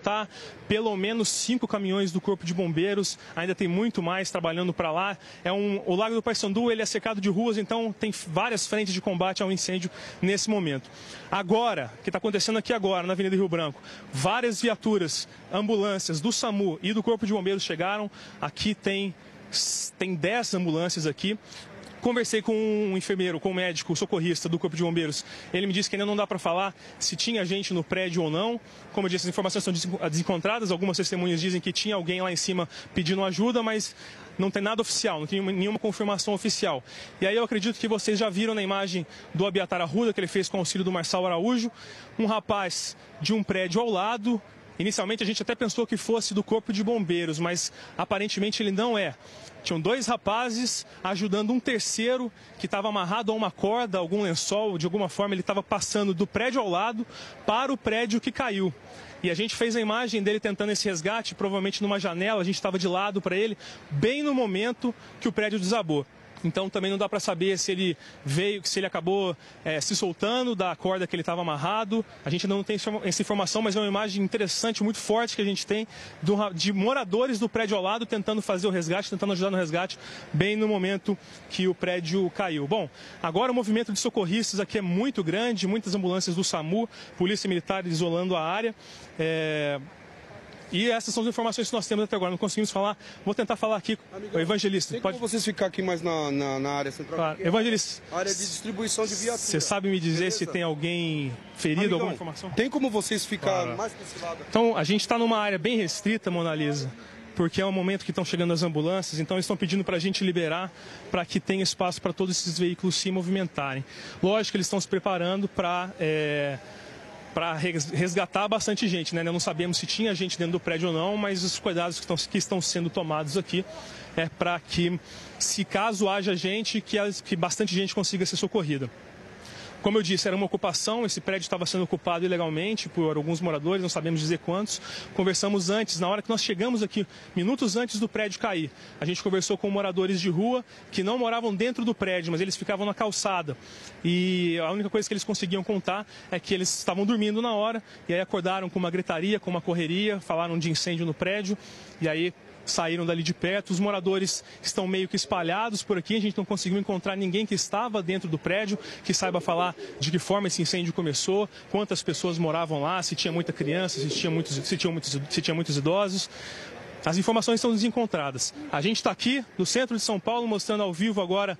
contar pelo menos 5 caminhões do Corpo de Bombeiros, ainda tem muito mais trabalhando para lá. O Lago do Paissandu, ele é cercado de ruas, então tem várias frentes de combate ao incêndio nesse momento. Agora, o que está acontecendo aqui agora, na Avenida Rio Branco, várias viaturas, ambulâncias do SAMU e do Corpo de Bombeiros chegaram. Aqui tem 10 ambulâncias aqui. Conversei com um enfermeiro, com um médico, socorrista do Corpo de Bombeiros. Ele me disse que ainda não dá para falar se tinha gente no prédio ou não. Como eu disse, as informações são desencontradas. Algumas testemunhas dizem que tinha alguém lá em cima pedindo ajuda, mas não tem nada oficial, não tem nenhuma confirmação oficial. E aí eu acredito que vocês já viram na imagem do Abiatar Arruda, que ele fez com o auxílio do Marçal Araújo, um rapaz de um prédio ao lado. Inicialmente a gente até pensou que fosse do Corpo de Bombeiros, mas aparentemente ele não é. Tinham 2 rapazes ajudando um terceiro que estava amarrado a uma corda, algum lençol, de alguma forma ele estava passando do prédio ao lado para o prédio que caiu. E a gente fez a imagem dele tentando esse resgate, provavelmente numa janela, a gente estava de lado para ele, bem no momento que o prédio desabou. Então também não dá para saber se ele veio, se ele acabou se soltando da corda que ele estava amarrado. A gente não tem essa informação, mas é uma imagem interessante, muito forte que a gente tem de moradores do prédio ao lado tentando fazer o resgate, tentando ajudar no resgate, bem no momento que o prédio caiu. Bom, agora o movimento de socorristas aqui é muito grande, muitas ambulâncias do SAMU, Polícia Militar isolando a área. E essas são as informações que nós temos até agora. Não conseguimos falar. Vou tentar falar aqui com o Evangelista. Tem como vocês ficar aqui mais na área central? Claro. Evangelista. Área de distribuição de viatura. Você sabe me dizer se tem alguém ferido, Amigão, alguma informação? Tem como vocês ficar mais para esse lado? Então, a gente está numa área bem restrita, Mona Lisa, porque é o momento que estão chegando as ambulâncias, então eles estão pedindo para a gente liberar para que tenha espaço para todos esses veículos se movimentarem. Lógico que eles estão se preparando para resgatar bastante gente, né? Não sabemos se tinha gente dentro do prédio ou não, mas os cuidados que estão sendo tomados aqui é para que, se caso haja gente, que bastante gente consiga ser socorrida. Como eu disse, era uma ocupação, esse prédio estava sendo ocupado ilegalmente por alguns moradores, não sabemos dizer quantos. Conversamos antes, na hora que nós chegamos aqui, minutos antes do prédio cair, a gente conversou com moradores de rua que não moravam dentro do prédio, mas eles ficavam na calçada. E a única coisa que eles conseguiam contar é que eles estavam dormindo na hora, e aí acordaram com uma gritaria, com uma correria, falaram de incêndio no prédio, e aí saíram dali de perto. Os moradores estão meio que espalhados por aqui, a gente não conseguiu encontrar ninguém que estava dentro do prédio, que saiba falar de que forma esse incêndio começou, quantas pessoas moravam lá, se tinha muita criança, se tinha muitos idosos. As informações estão desencontradas. A gente está aqui no centro de São Paulo, mostrando ao vivo agora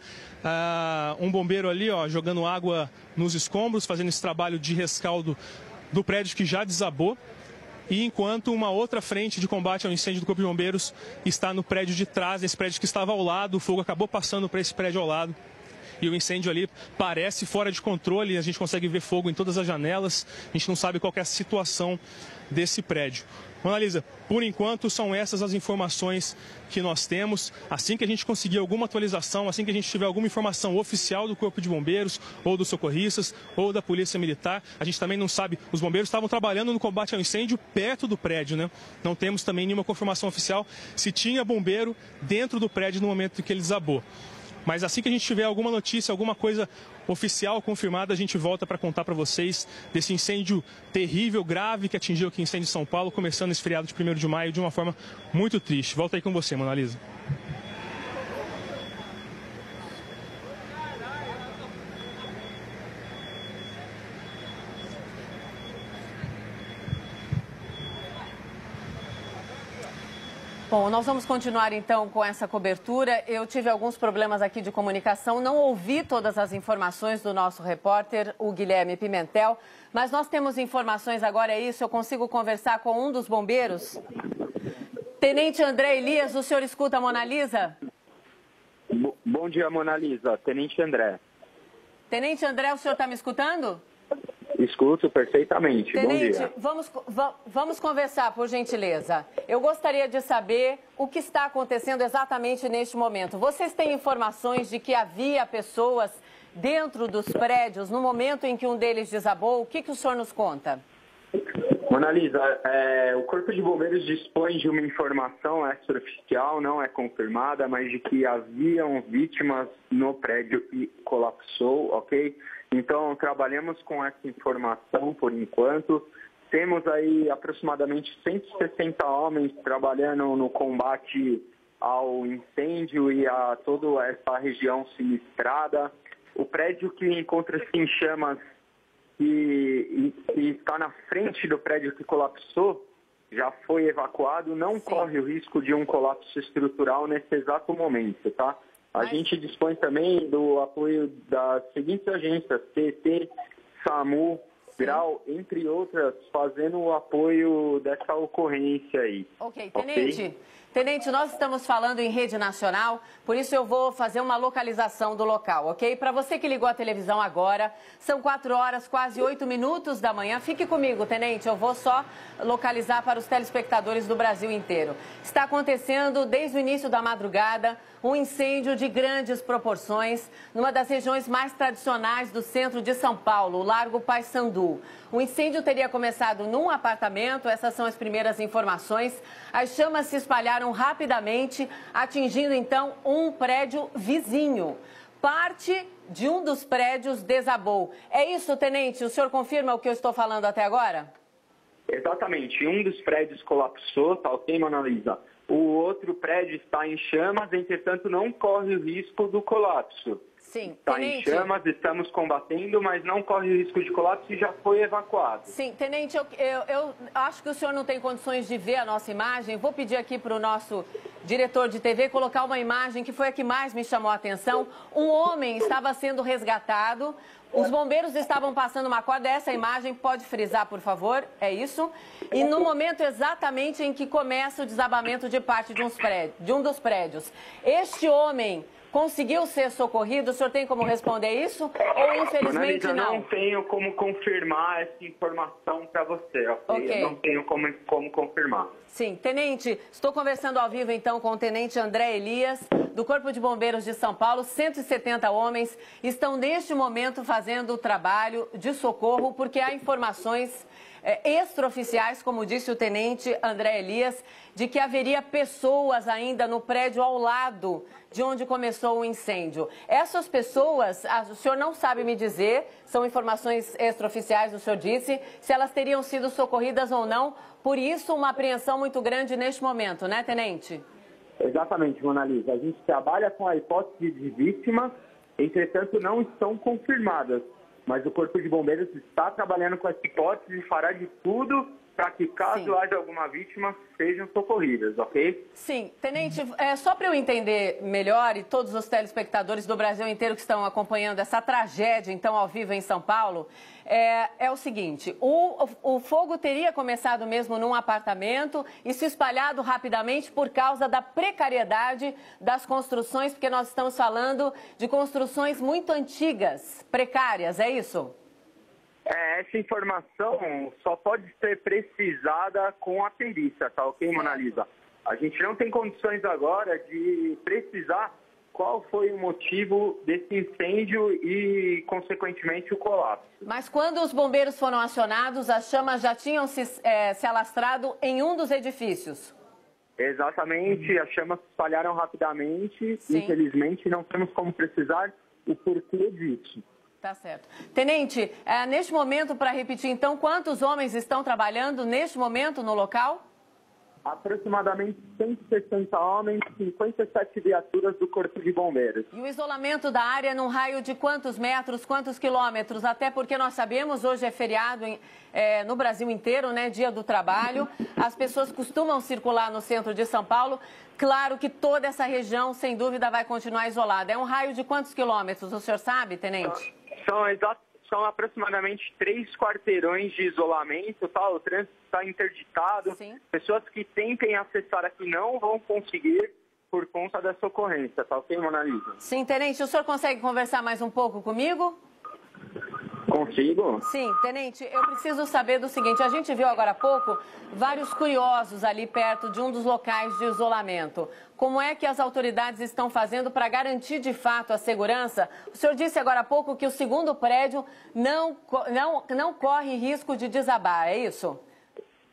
um bombeiro ali, jogando água nos escombros, fazendo esse trabalho de rescaldo do prédio que já desabou. E enquanto uma outra frente de combate ao incêndio do Corpo de Bombeiros está no prédio de trás, esse prédio que estava ao lado, o fogo acabou passando para esse prédio ao lado. E o incêndio ali parece fora de controle, a gente consegue ver fogo em todas as janelas, a gente não sabe qual que é a situação desse prédio. Mona Lisa, por enquanto são essas as informações que nós temos. Assim que a gente conseguir alguma atualização, assim que a gente tiver alguma informação oficial do Corpo de Bombeiros, ou dos socorristas, ou da Polícia Militar, a gente também não sabe, os bombeiros estavam trabalhando no combate ao incêndio perto do prédio, né? Não temos também nenhuma confirmação oficial se tinha bombeiro dentro do prédio no momento em que ele desabou. Mas assim que a gente tiver alguma notícia, alguma coisa oficial confirmada, a gente volta para contar para vocês desse incêndio terrível, grave que atingiu aqui em incêndio de São Paulo, começando esse feriado de 1º de maio de uma forma muito triste. Volta aí com você, Mona Lisa. Bom, nós vamos continuar então com essa cobertura. Eu tive alguns problemas aqui de comunicação, não ouvi todas as informações do nosso repórter, o Guilherme Pimentel, mas nós temos informações agora, é isso? Eu consigo conversar com um dos bombeiros? Tenente André Elias, o senhor escuta a Mona Lisa? Bom dia, Mona Lisa. Tenente André. Tenente André, o senhor está me escutando? Escuto perfeitamente. Tenente, bom dia. Vamos conversar, por gentileza. Eu gostaria de saber o que está acontecendo exatamente neste momento. Vocês têm informações de que havia pessoas dentro dos prédios no momento em que um deles desabou? O que o senhor nos conta? Mona Lisa, o Corpo de Bombeiros dispõe de uma informação extraoficial, não é confirmada, mas de que haviam vítimas no prédio e colapsou, ok? Então, trabalhamos com essa informação por enquanto. temos aí aproximadamente 160 homens trabalhando no combate ao incêndio e a toda essa região sinistrada. O prédio que encontra-se em chamas e está na frente do prédio que colapsou já foi evacuado, não corre o risco de um colapso estrutural nesse exato momento, tá? A gente dispõe também do apoio das seguintes agências, TT, SAMU, Grau, entre outras, fazendo o apoio dessa ocorrência aí. Ok, Tenente. Tenente, nós estamos falando em rede nacional, por isso eu vou fazer uma localização do local, ok? Para você que ligou a televisão agora, são 4 horas, quase 8 minutos da manhã. Fique comigo, Tenente, eu vou só localizar para os telespectadores do Brasil inteiro. Está acontecendo, desde o início da madrugada, um incêndio de grandes proporções numa das regiões mais tradicionais do centro de São Paulo, o Largo Paissandu. O incêndio teria começado num apartamento, essas são as primeiras informações. As chamas se espalharam rapidamente, atingindo então um prédio vizinho. Parte de um dos prédios desabou. É isso, Tenente? O senhor confirma o que eu estou falando até agora? Exatamente. Um dos prédios colapsou, tá ok, Mona Lisa? O outro prédio está em chamas, entretanto não corre o risco do colapso. Sim, está Tenente. em chamas, estamos combatendo, mas não corre o risco de colapso e já foi evacuado. Sim, Tenente, eu acho que o senhor não tem condições de ver a nossa imagem. Vou pedir aqui para o nosso diretor de TV colocar uma imagem que foi a que mais me chamou a atenção. Um homem estava sendo resgatado, os bombeiros estavam passando uma corda. Essa imagem pode frisar, por favor, é isso. E no momento exatamente em que começa o desabamento de parte de um dos prédios. Este homem conseguiu ser socorrido? O senhor tem como responder isso? Ou infelizmente Mona Lisa, não? não tenho como confirmar essa informação para você, ok? Eu não tenho como confirmar. Sim, Tenente, estou conversando ao vivo então com o Tenente André Elias, do Corpo de Bombeiros de São Paulo. 170 homens estão neste momento fazendo o trabalho de socorro, porque há informações extraoficiais, como disse o Tenente André Elias, de que haveria pessoas ainda no prédio ao lado de onde começou o incêndio. Essas pessoas, o senhor não sabe me dizer, são informações extraoficiais, o senhor disse, se elas teriam sido socorridas ou não. Por isso, uma apreensão muito grande neste momento, né, Tenente? Exatamente, Mona Lisa. A gente trabalha com a hipótese de vítimas, entretanto não estão confirmadas. Mas o Corpo de Bombeiros está trabalhando com essa hipótese e fará de tudo para que, caso haja alguma vítima, sejam socorridas, ok? Sim. Tenente, só para eu entender melhor, e todos os telespectadores do Brasil inteiro que estão acompanhando essa tragédia, então, ao vivo em São Paulo, é o seguinte, o fogo teria começado mesmo num apartamento e se espalhado rapidamente por causa da precariedade das construções, porque nós estamos falando de construções muito antigas, precárias, é isso? Essa informação só pode ser precisada com a perícia, tá ok, Mona Lisa? A gente não tem condições agora de precisar qual foi o motivo desse incêndio e, consequentemente, o colapso. Mas quando os bombeiros foram acionados, as chamas já tinham se alastrado em um dos edifícios? Exatamente, as chamas se espalharam rapidamente. Sim. Infelizmente, não temos como precisar o porquê disso. Tá certo. Tenente, neste momento, para repetir, então, quantos homens estão trabalhando neste momento no local? Aproximadamente 160 homens, 57 viaturas do Corpo de Bombeiros. E o isolamento da área num raio de quantos metros, quantos quilômetros? Até porque nós sabemos, hoje é feriado no Brasil inteiro, né? Dia do Trabalho. As pessoas costumam circular no centro de São Paulo. Claro que toda essa região, sem dúvida, vai continuar isolada. É um raio de quantos quilômetros, o senhor sabe, Tenente? São aproximadamente 3 quarteirões de isolamento, tá? O trânsito está interditado. Sim. Pessoas que tentem acessar aqui não vão conseguir por conta dessa ocorrência, tá ok, Mona Lisa? Sim, Tenente, o senhor consegue conversar mais um pouco comigo? Consigo? Sim, Tenente, eu preciso saber do seguinte, a gente viu agora há pouco vários curiosos ali perto de um dos locais de isolamento. Como é que as autoridades estão fazendo para garantir de fato a segurança? O senhor disse agora há pouco que o segundo prédio não corre risco de desabar, é isso?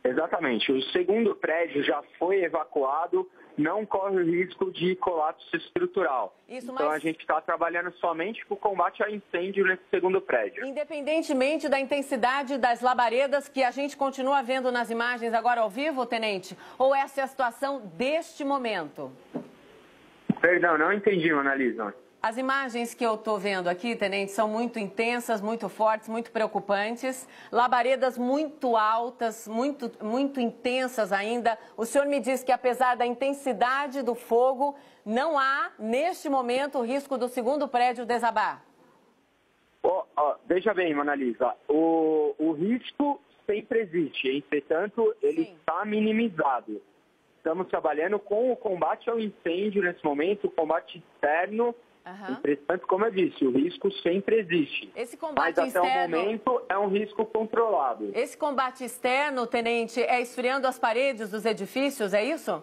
Exatamente. O segundo prédio já foi evacuado, não corre o risco de colapso estrutural. Então a gente está trabalhando somente com o combate ao incêndio nesse segundo prédio. Independentemente da intensidade das labaredas que a gente continua vendo nas imagens agora ao vivo, tenente, ou essa é a situação deste momento? Perdão, não entendi, Analisa. As imagens que eu estou vendo aqui, tenente, são muito intensas, muito fortes, muito preocupantes. Labaredas muito altas, muito intensas ainda. O senhor me diz que, apesar da intensidade do fogo, não há, neste momento, o risco do segundo prédio desabar. Veja bem, Analisa, o risco sempre existe, entretanto, ele está minimizado. Estamos trabalhando com o combate ao incêndio nesse momento, o combate externo. Entretanto, como eu disse, o risco sempre existe. Esse combate mas até externo, o momento é um risco controlado. Esse combate externo, tenente, é esfriando as paredes dos edifícios, é isso?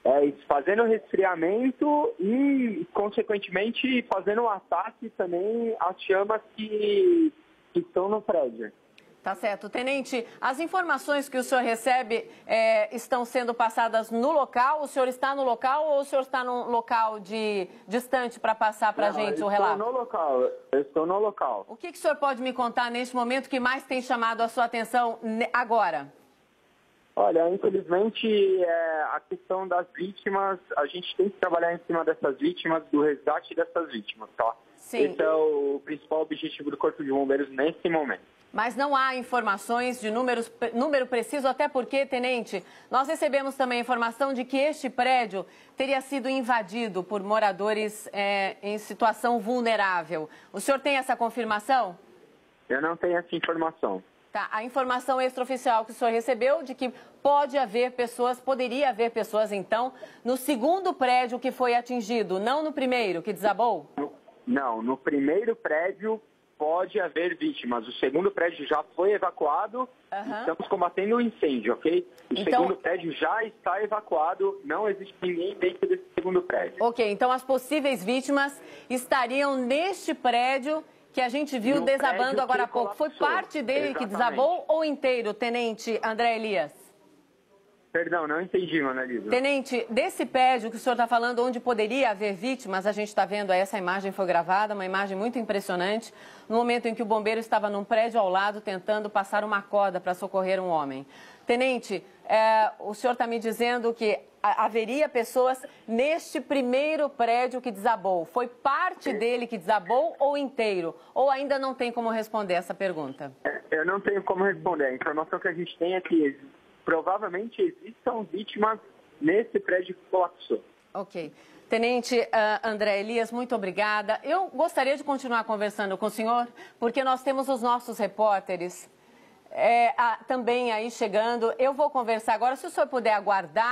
É fazendo resfriamento e, consequentemente, fazendo um ataque também às chamas que estão no prédio. Tá certo. Tenente, as informações que o senhor recebe estão sendo passadas no local? O senhor está no local ou o senhor está num local distante para passar para a gente o relato? Eu estou no local. O que o senhor pode me contar neste momento que mais tem chamado a sua atenção agora? Olha, infelizmente, a questão das vítimas, a gente tem que trabalhar em cima dessas vítimas, do resgate dessas vítimas, tá? Sim. Esse é o principal objetivo do Corpo de Bombeiros nesse momento. Mas não há informações de número preciso, até porque, tenente, nós recebemos também a informação de que este prédio teria sido invadido por moradores em situação vulnerável. O senhor tem essa confirmação? Eu não tenho essa informação. Tá, a informação extraoficial que o senhor recebeu de que poderia haver pessoas, então, no segundo prédio que foi atingido, não no primeiro, que desabou? Não, no primeiro prédio pode haver vítimas. O segundo prédio já foi evacuado, estamos combatendo o incêndio, ok? O segundo prédio já está evacuado, não existe ninguém dentro desse segundo prédio. Ok, então as possíveis vítimas estariam neste prédio que a gente viu desabando agora há pouco. Foi parte dele que desabou ou inteiro, tenente André Elias? Perdão, não entendi, Analisa. Tenente, desse prédio que o senhor está falando, onde poderia haver vítimas, a gente está vendo, essa imagem foi gravada, uma imagem muito impressionante, no momento em que o bombeiro estava num prédio ao lado tentando passar uma corda para socorrer um homem. Tenente, o senhor está me dizendo que haveria pessoas neste primeiro prédio que desabou. Foi parte dele que desabou ou inteiro? Ou ainda não tem como responder essa pergunta? Eu não tenho como responder. A informação que a gente tem é que provavelmente existam vítimas nesse prédio que colapsou. Ok. Tenente André Elias, muito obrigada. Eu gostaria de continuar conversando com o senhor, porque nós temos os nossos repórteres também aí chegando. Eu vou conversar agora, se o senhor puder aguardar.